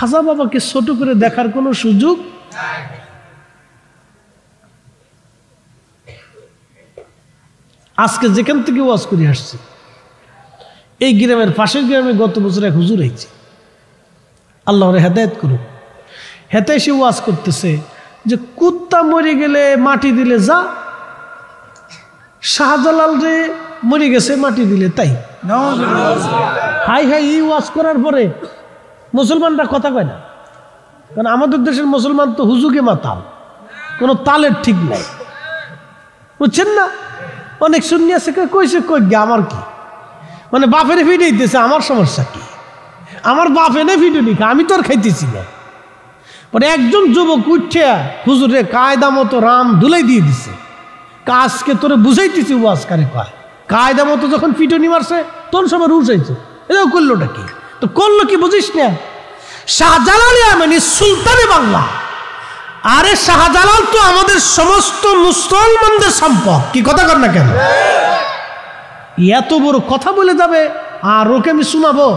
খাজা বাবাকে ছোট করে দেখার কোনো সুযোগ নাই। আজকে যেখান থেকে ওয়াজ করে আসছে এই গ্রামের পাশের গ্রামে গত বছর এক হুজুর আইছে, আল্লাহরে হেদায়েত করুন। হেতে এসে ওয়াজ করতেছে যে কুত্তা মরে গেলে মাটি দিলে যা, শাহজালাল রে মরে গেছে মাটি দিলে তাই। হাই হাই এই ওয়াজ করার পরে মুসলমানরা কথা কয় না, কারণ আমাদের দেশের মুসলমান তো হুজুগে মাতাল, কোনো তালের ঠিক নাই, বুঝছেন না। অনেক শুনি আছে কইছে কই গে আমার কি, মানে বাপের ফিডে দিতেছে, আমার সমস্যা কি, আমার বাপ এনে ফিডে নি, আমি তো আর খাইতেছি না। পরে একজন যুবক উঠে হুজুরে কায়দা মতো রাম ধুলাই দিয়ে দিছে, কাজকে তোরে বুঝাইতেছি ওয়াজ কারে কয়, কায়দা মতো যখন পিটনি মারছে তখন সবাই রুসাইছে, এটাও করলোটা কি, তো করলো কি বুঝিস না, শাহজালাল মানে সুলতানে বাংলা। আরে শাহজালাল তো আমাদের সমস্ত মুসলমানদের সম্পদ, কি কথা কর না কেন? এত বড় কথা বলে যাবে আর ওকে আমি শোনাবো,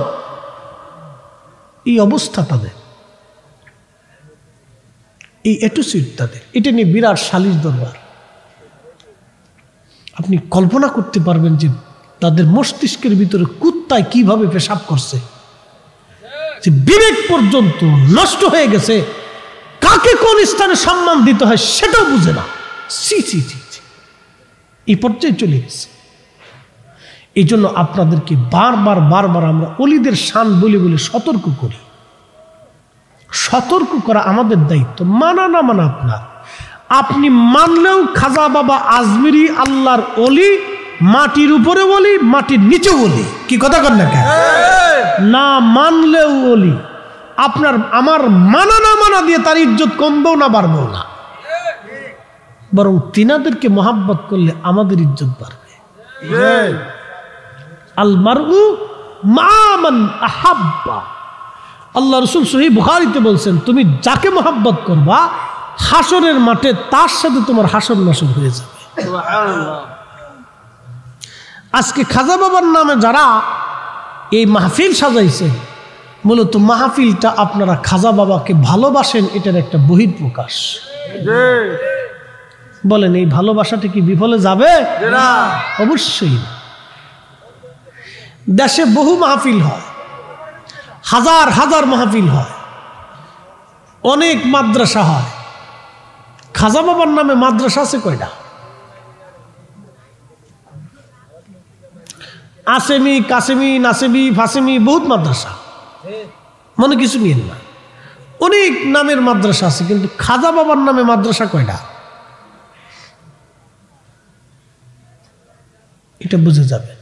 এই অবস্থা তাদের, এই অ্যাটিটিউড তাদের, এটা নিয়ে বিরাট সালিশ দরবার। আপনি কল্পনা করতে পারবেন যে তাদের মস্তিষ্কের ভিতরে কুত্তায় কিভাবে পেশাব করছে, যে বিবেক পর্যন্ত নষ্ট হয়ে গেছে, কাকে কোন স্থানে সম্মান দিতে হয় সেটাও বুঝে না। সি সি সি এই পর্যায়ে চলে গেছে। এই জন্য আপনাদেরকে বারবার বারবার আমরা অলিদের শান বলে বলে সতর্ক করি। সতর্ক করা আমাদের দায়িত্ব, মানা না মানা আপনার। আপনি মানলেও খাজা বাবা আজমিরি আল্লাহর অলি, মাটির উপরে বলি মাটির নিচে বলি, কি কথা কর না কেন? না মানলেও অলি, আপনার আমার মানা না মানা দিয়ে তার ইজ্জত কমবেও না বাড়বেও না, বরং তিনাদেরকে মহাব্বত করলে আমাদের ইজ্জত বাড়বে। আল মারউ মা মান আহাব্বা, আল্লাহ রাসূল সহিহ বুখারীতে বলছেন, তুমি যাকে মহাব্বত করবা হাসরের মাঠে তার সাথে তোমার হাসর নাসর হয়ে যাবে। আজকে খাজা বাবার নামে যারা এই মাহফিল সাজাইছে, মূলত মাহফিলটা আপনারা খাজা বাবাকে ভালোবাসেন এটার একটা বহিঃপ্রকাশ। বলেন এই ভালোবাসাটা কি বিফলে যাবে? অবশ্যই। দেশে বহু মাহফিল হয়, হাজার হাজার মাহফিল হয়, অনেক মাদ্রাসা হয়, খাজা বাবার নামে মাদ্রাসা আছে কয়টা? আসেমি, কাসেমি, নাসেমি, ফাসেমি, বহুত মাদ্রাসা, মনে কিছু নিয়েন না, অনেক নামের মাদ্রাসা আছে, কিন্তু খাজা বাবার নামে মাদ্রাসা কয়টা? এটা বুঝে যাবে।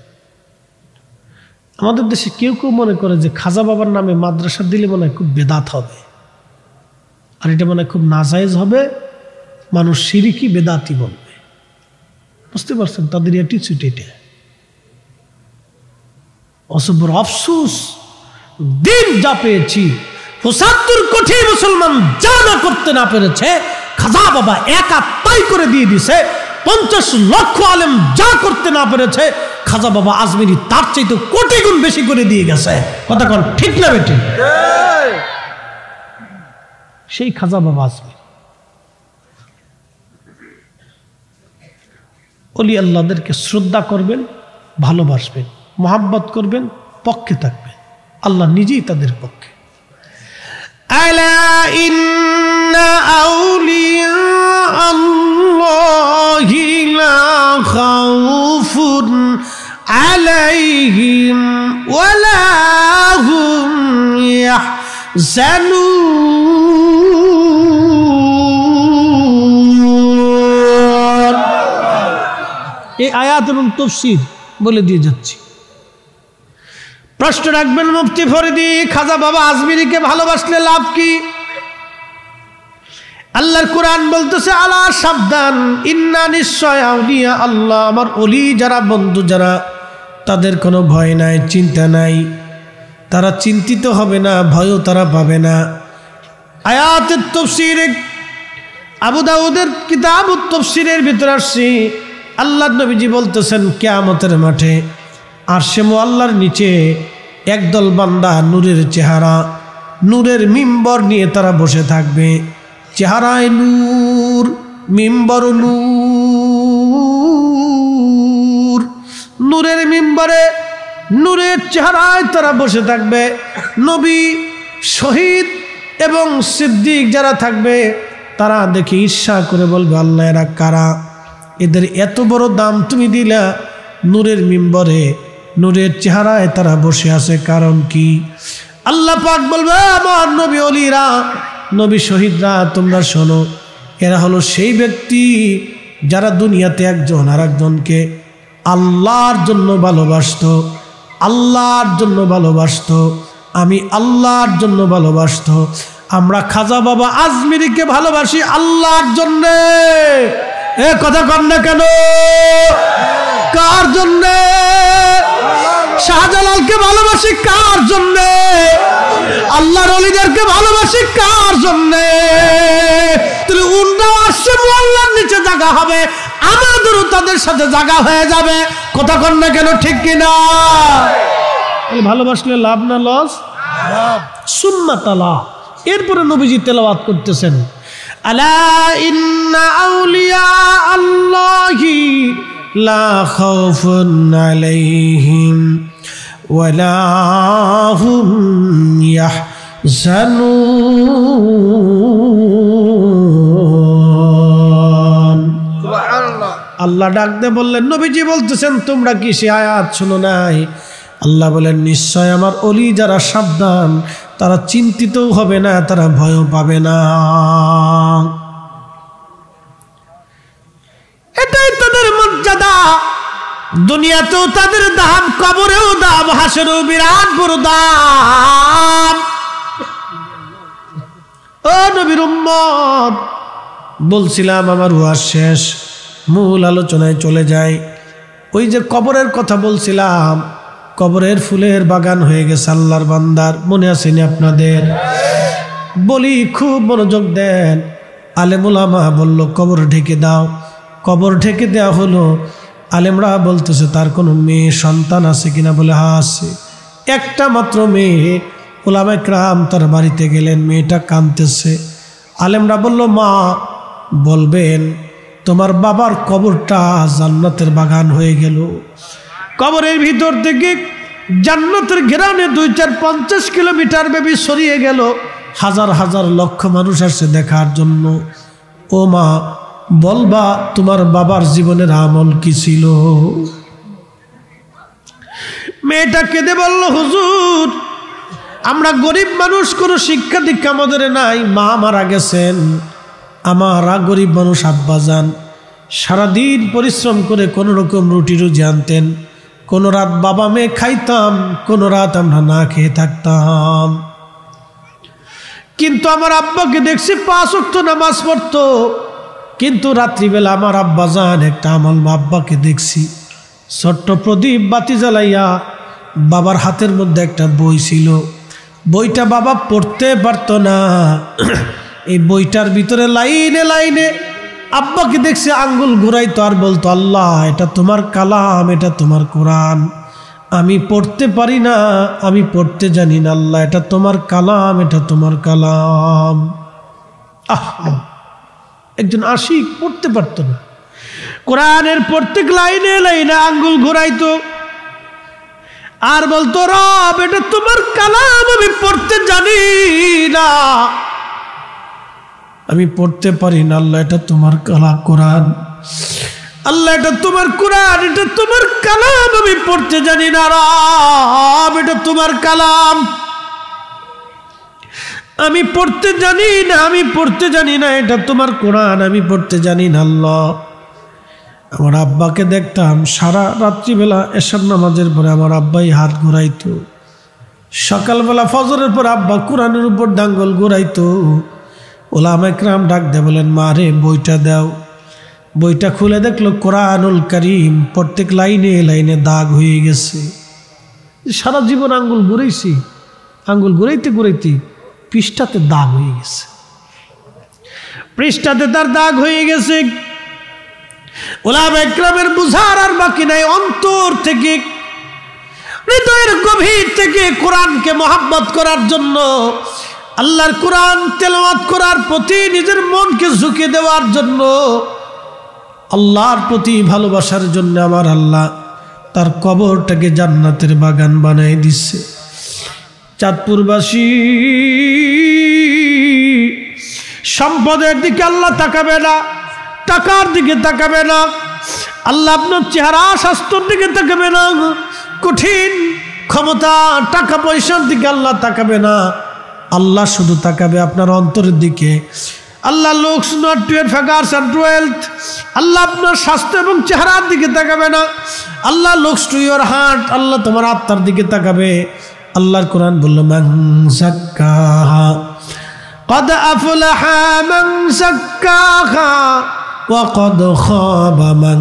আমাদের দেশে কেউ কেউ মনে করে যে খাজা বাবার নামে মাদ্রাসা দিলে মনে হয় খুব বেদাত হবে, আর এটা মনে হয় খুব নাজায়েজ হবে, মানুষ শিরিকি বেদাতি বলবে। বুঝতে পারছেন তাদের অ্যাটিটিউড এটা। অসবর আফসোস, দিন যা পেয়েছি ৭৫ কোটি মুসলমান যা না করতে না পেরেছে খাজা বাবা একা তাই করে দিয়ে দিছে। ৫০ লক্ষ আলেম যা করতে না পেরেছে খাজা বাবা আজমিরি তার চাইতে কোটি গুণ বেশি করে দিয়ে গেছে। কথা কোন ঠিক না বেঠিক? সেই খাজা বাবা আজমিরি ওলি আল্লাহদেরকে শ্রদ্ধা করবেন, ভালোবাসবেন, মহাব্বত করবেন, পক্ষে থাকবেন, আল্লাহ নিজেই তাদের পক্ষে। আলা ইন্না আউলিয়া আল্লাহি লা খাউফুন আলাইহিম ওয়া লা হুম ইয়াহজানুন। এই আয়াত এবং তাফসীর বলে দিয়ে যাচ্ছি। প্রশ্ন রাখবেন মুফতি ফরিদি, খাজা বাবা আজমিরিকে ভালোবাসলে লাভ কি? আল্লাহর কোরআন বলতেছে, আলা সাবধান, ইন্না নিশ্চয় আউলিয়া আল্লাহ, আমার ওলি যারা, বন্ধু যারা, তাদের কোনো ভয় নাই, চিন্তা নাই, তারা চিন্তিত হবে না, ভয়ও তারা পাবে না। আয়াতের তাফসীর আবু দাউদের কিতাবুত তাফসীরের ভিতরে আসছে, আল্লাহ নবীজি বলতেছেন কিয়ামতের মাঠে আরশে মুআল্লার নিচে একদল বান্দা, নূরের চেহারা, নূরের মিম্বর নিয়ে তারা বসে থাকবে। চেহারায় নূর, মিম্বর নূর, নূরের মিম্বরে নূরের চেহারায় তারা বসে থাকবে। নবী, শহীদ এবং সিদ্দিক যারা থাকবে তারা দেখে ঈর্ষা করে বলবে, আল্লাহ এরা কারা? এদের এত বড় দাম তুমি দিলা? নূরের মিম্বরে নূরের চেহারায় তারা বসে আছে, কারণ কি? আল্লাহ পাক বলবে, আমার নবী ওলিরা, নবী শহীদরা, তোমরা শোনো, এরা হলো সেই ব্যক্তি যারা দুনিয়াতে একজন আর একজনকে আল্লাহর জন্য ভালোবাসতো, আল্লাহর জন্য ভালোবাসতো, আমি আল্লাহর জন্য ভালোবাসতো। আমরা খাজা বাবা আজমিরিকে ভালোবাসি আল্লাহর জন্যে। এ কথা কন না কেন? কার জন্যে? শাহজালালকে ভালোবাসি কার জন্যে? আল্লাহর ওলিদেরকে ভালোবাসি কার জন্যে? তুমি উন্নাও আসছে মোল্লার নিচে জায়গা হবে, আমাদেরও তাদের সাথে জায়গা হয়ে যাবে। কথা কন না কেন? ঠিক কিনা? ভালোবাসলে লাভ না লস? সুম্মা তালা। এরপরে নবীজি তেলাওয়াত করতেছেন, আলা ইন্না আউলিয়া আল্লাহি লা খাউফুন আলাইহিম ওয়ালা হুম ইয়াহজানুন। সুবহানাল্লাহ। আল্লাহ ডাক দিয়ে বললেন, নবীজি বলতেছেন, তোমরা কি সে আয়াত শুনো নাই? আল্লাহ বলেন, নিশ্চয় আমার ওলি যারা সাবধান, তারা চিন্তিতও হবে না, তারা ভয়ও পাবে না। এটাই তাদের মর্যাদা। দুনিয়াতেও তাদের দাম, কবরেও দাম, হাসরেও বিরাট বড় দাম। ও নবীর উম্মত, বলছিলাম আমার ওয়াজ শেষ, মূল আলোচনায় চলে যায়। ওই যে কবরের কথা বলছিলাম, কবরের ফুলের বাগান হয়ে গেছে আল্লাহর বান্দার, মনে আসেনি আপনাদের? বলি খুব মনোযোগ দেন। আলেম ওলামা বলল কবর ঢেকে দাও, কবর ঢেকে দেওয়া হলো। আলেমরা বলতেছে তার কোনো মেয়ে সন্তান আছে কিনা? বলে হ্যাঁ আছে, একটা মাত্র মেয়ে। ওলামা کرام তার বাড়িতে গেলেন, মেয়েটা কাঁদতেছে। আলেমরা বলল, মা বলবেন তোমার বাবার কবরটা জান্নাতের বাগান হয়ে গেল। কবরের ভিতর থেকে জান্নাতের ঘেরানে 2-4-50 কিলোমিটার ব্যাপী ছড়িয়ে গেল। হাজার হাজার লক্ষ মানুষ আসছে দেখার জন্য। ও মা, বলবা তোমার বাবার জীবনের আমল কি ছিল? মেয়েটা কেঁদে বলল, হুজুর আমরা গরিব মানুষ, কোনো শিক্ষা দীক্ষা আমাদের নাই, মা মারা গেছেন, আমারা গরিব মানুষ। আব্বা যান সারাদিন পরিশ্রম করে কোনো রকম রুটি রুজি আনতেন, কোনো রাত বাবা মেয়ে খাইতাম, কোনো রাত আমরা না খেয়ে থাকতাম। কিন্তু আমার আব্বাকে দেখছি 5 ওয়াক্ত নামাজ পড়তো, কিন্তু রাত্রিবেলা আমার আব্বা যান একটা আমল, আব্বাকে দেখছি ছোট্ট প্রদীপ বাতি জ্বালাইয়া বাবার হাতের মধ্যে একটা বই ছিল, বইটা বাবা পড়তে পারতো না। এই বইটার ভিতরে লাইনে লাইনে আব্বাকে দেখছি আঙ্গুল ঘুরাইতো আর বলতো, আল্লাহ এটা তোমার কালাম, এটা তোমার কোরআন, আমি পড়তে পারি না, আমি পড়তে জানি না, আল্লাহ এটা তোমার কালাম, এটা তোমার কালাম। একজন আশিক পড়তে পারতো না, কোরআনের প্রত্যেক লাইনে লাইনে আঙ্গুল ঘুরাইতো আর বলতো, রব এটা তোমার কালাম, আমি পড়তে জানি না, আমি পড়তে পারি না, আল্লাহ এটা তোমার কালাম কোরআন, আল্লাহ এটা তোমার কোরআন, এটা তোমার কালাম, আমি পড়তে জানি না, রব এটা তোমার কালাম, আমি পড়তে জানি না, আমি পড়তে জানি না, এটা তোমার কোরআন, আমি পড়তে জানি না। আল্লাহ, আমার আব্বাকে দেখতাম সারা রাত্রিবেলা এশার নামাজের পরে আমার আব্বাই হাত ঘুরাইতো, সকালবেলা ফজরের পর আব্বা কোরআনের উপর ডাঙ্গল ঘুরাইতো। ওলামা একরাম ডাক দে বলেন, মা রে বইটা দাও। বইটা খুলে দেখলো কোরআনুল কারীম, প্রত্যেক লাইনে লাইনে দাগ হয়ে গেছে। সারা জীবন আঙ্গুল ঘুরাইছি, আঙ্গুল ঘুরাইতে ঘুরাইতে পৃষ্ঠাতে দাগ হয়ে গেছে, পৃষ্ঠাতে তার দাগ হয়ে গেছে। ওলামা একরামের বুঝার আর বাকি নাই, অন্তর থেকে হৃদয়ের গভীর থেকে কোরআনকে মহব্বত করার জন্য আল্লাহর কোরআন তেলাওয়াত করার প্রতি নিজের মনকে ঝুঁকে দেওয়ার জন্য, আল্লাহর প্রতি ভালোবাসার জন্য আমার আল্লাহ তার কবরটাকে জান্নাতের বাগান বানাই দিচ্ছে। চাঁদপুরবাসী সম্পদের দিকে আল্লাহ তাকাবে না, টাকার দিকে তাকাবে না, আল্লাহ আপনার চেহারা স্বাস্থ্যের দিকে তাকাবে না, কঠিন ক্ষমতা টাকা পয়সার দিকে আল্লাহ তাকাবে না। আল্লাহ শুধু তাকাবে আপনার অন্তরের দিকে। Allah looks not to your figures and wealth. Allah আপনার স্বাস্থ্য এবং চেহারার দিকে তাকাবে না, Allah looks to your heart. Allah তোমার আত্মার দিকে তাকাবে। আল্লাহর কোরআন বলল মান যাক্কাহা قد أفلح من زكاها وقد خاب من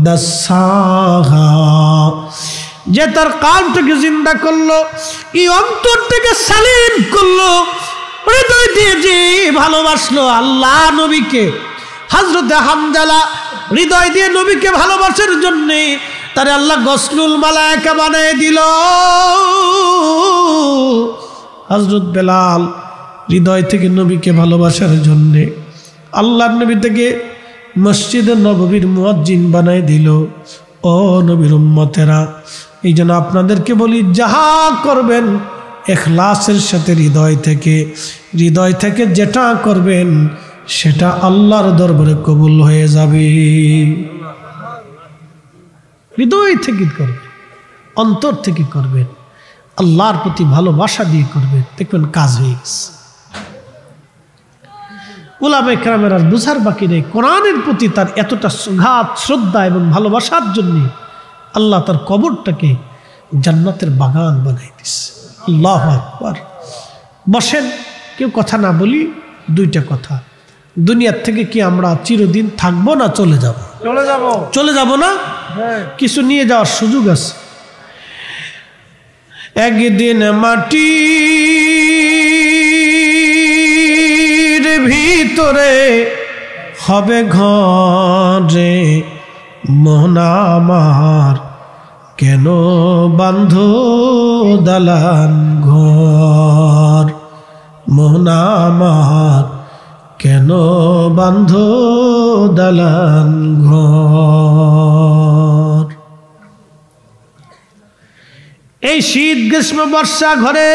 دساها। যে তার কালটাকে জিন্দা করলো, এই অন্তরটাকে সালিম করলো, হৃদয় দিয়ে যে ভালোবাসলো আল্লাহ নবীকে। হযরত হামজালা হৃদয় দিয়ে নবীকে ভালোবাসার জন্য তারে আল্লাহ গসলুল মালায়েকা বানায় দিল। হযরত বেলাল হৃদয় থেকে নবীকে ভালোবাসার জন্যে আল্লাহর নবী থেকে মসজিদে নববীর মুয়াজ্জিন বানায় দিল। ও নবীর উম্মতেরা, এই জন্য আপনাদেরকে বলি, যাহা করবেন ইখলাসের সাথে হৃদয় থেকে যেটা করবেন সেটা আল্লাহর দরবারে কবুল হয়ে যাবে। হৃদয় থেকে করবেন, অন্তর থেকে করবেন, আল্লাহর প্রতি ভালোবাসা দিয়ে করবেন, দেখবেন কাজ হয়ে গেছে। উলামায়ে কেরামের আর বুঝার বাকি নেই, কোরআনের প্রতি তার এতটা সুঘাত শ্রদ্ধা এবং ভালোবাসার জন্য আল্লাহ তার কবরটাকে জান্নাতের বাগান বানাই দিচ্ছে। আল্লাহু আকবার। বসেন, কেউ কথা না বলি, দুইটা কথা। দুনিয়ার থেকে কি আমরা চিরদিন থাকবো না চলে যাব? চলে যাব না? কিছু নিয়ে যাওয়ার সুযোগ আছে। একদিন মাটির ভিতরে হবে ঘরে, মন আমার কেন বান্ধ দালান ঘর, মন আমার কেন বান্ধ দালান ঘর। এই শীত গ্রীষ্ম বর্ষা ঘরে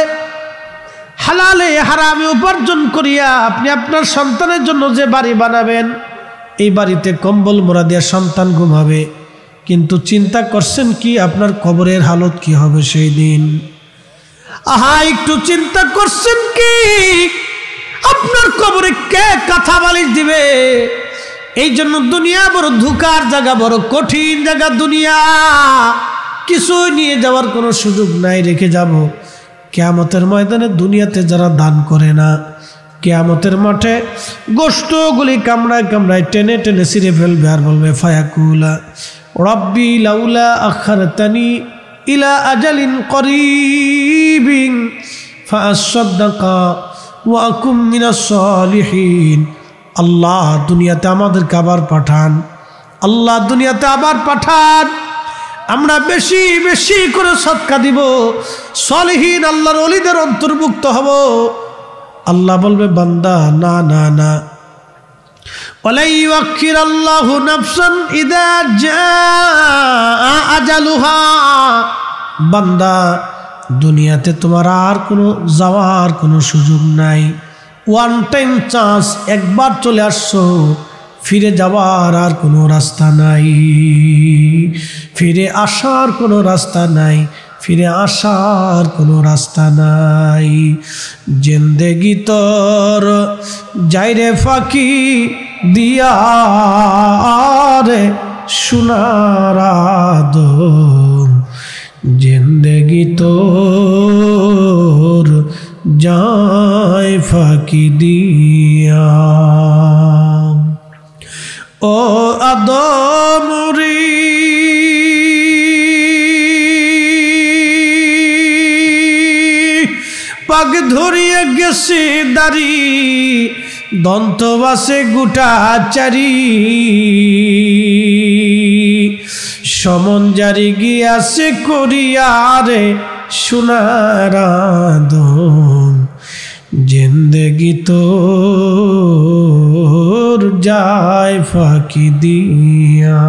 হালালে হারামে উপার্জন করিয়া আপনি আপনার সন্তানের জন্য যে বাড়ি বানাবেন, এই বাড়িতে কম্বল মোড়া দিয়ে সন্তান ঘুমাবে, কিন্তু চিন্তা করছেন কি আপনার কবরের হালত কি হবে সেই দিন? আহা, একটু চিন্তা করছেন কি আপনার কবরে কে কাঁথা বালিশ দিবে? এই জন্য দুনিয়া বড় ধোঁকার জায়গা, বড় কঠিন জায়গা দুনিয়া। কিছু নিয়ে যাওয়ার কোনো সুযোগ নাই, রেখে যাব। কিয়ামতের ময়দানে দুনিয়াতে যারা দান করে না, কিয়ামতের মাঠে গোশতগুলি কামড়ায় কামড়ায় টেনে টেনে ছিঁড়ে ফেলবে আর বলবে ফায়াকুলা রব্বি লাউলা আখারতানি ইলা আজালিন করিবিন ফাআসাদদাকা ওয়া আকুম মিনাস সালিহিন। আল্লাহ দুনিয়াতে আমাদেরকে আবার পাঠান, আল্লাহ দুনিয়াতে আবার পাঠান, আমরা বেশি বেশি করে সদকা দিব, সালিহিন আল্লাহর ওলিদের অন্তর্ভুক্ত হব। আল্লাহ বলবে বান্দা না না না, ওয়ালা ইউআখিরাল্লাহু নাফসান ইযা জাআ আজালুহা। বান্দা দুনিয়াতে তোমার আর কোনো যাওয়ার কোনো সুযোগ নাই, ওয়ান টাইম চান্স, একবার চলে আসছো, ফিরে যাওয়ার আর কোনো রাস্তা নাই, ফিরে আসার কোনো রাস্তা নাই, ফিরে আসার কোনো রাস্তা নাই। জিন্দেগি তোর যাইরে ফাঁকি দিয়া রে সোনার আদম, জিন্দেগি তোর যায় ফাঁকি দিয়া। ও আদম রে পাগ ধরিয়ে গেছে দাড়ি, দন্তবাসে গোটা চারি, সমন জারি গিয়াছে করিয়ারে সোনার আদম, জিন্দেগি তোর যায় ফাঁকি দিয়া।